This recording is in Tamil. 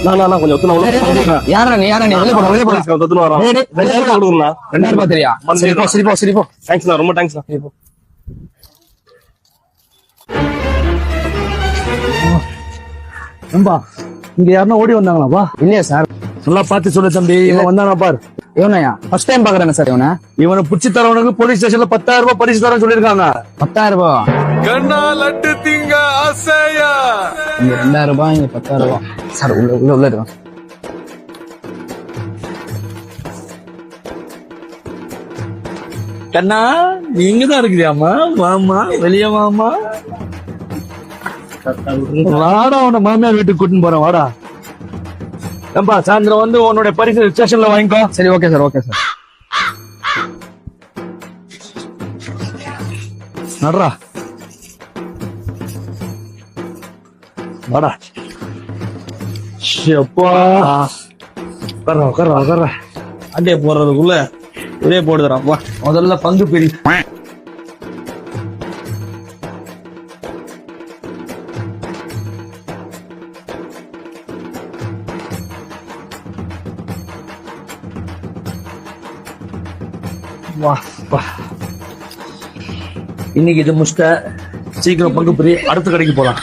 நான் கொஞ்சம் ஒத்துனா யாரா நீ வெளிய போடா ஒத்துன்னு வரோம். 2000 கொடுங்கண்ணா. 2000 தெரியா? சரி போ. தேங்க்ஸ்ண்ணா, ரொம்ப தேங்க்ஸ்ண்ணா. நம்பா இங்க யாருன்னா ஓடி வந்தாங்களாப்பா? இல்லையா சார்? நல்லா பார்த்து சொல்லு தம்பி. இவன் வந்தானா பாரு. இவனையா? ஃபர்ஸ்ட் டைம் பாக்குறேன் சார். இவனை புடிச்சு தரவனுக்கு போலீஸ் ஸ்டேஷன்ல 10,000 ரூபாய் பரிசு தரேன்னு சொல்லிருக்காங்க. 10,000 ரூபாய்? கண்ணா லட்டு திங்க ஆசையா. இங்க 2,000 ரூபாய், இங்க 10,000 ரூபாய். சார் உள்ள இருக்கும். கண்ணா நீங்க தான் இருக்கிறியாமா? வாமா வெளியே வாமா. வாடா, உன்னை மாமியார் வீட்டுக்கு கூட்டின்னு போறேன் வாடா. ஏம்பா சாயந்தரம் வந்து உன்னோட பரிசு ஸ்டேஷன்ல வாங்கிக்கோ. சரி ஓகே சார். நடுறா வாடா. அப்பா உட்கார்றா. அண்டே போடுறதுக்குள்ள இதே போடுதுறான். வா, முதல்ல பங்கு பிரி. வா இன்னைக்கு இது முஷ்ட. சீக்கிரம் பங்கு பிரி, அடுத்த கடைக்கு போலாம்.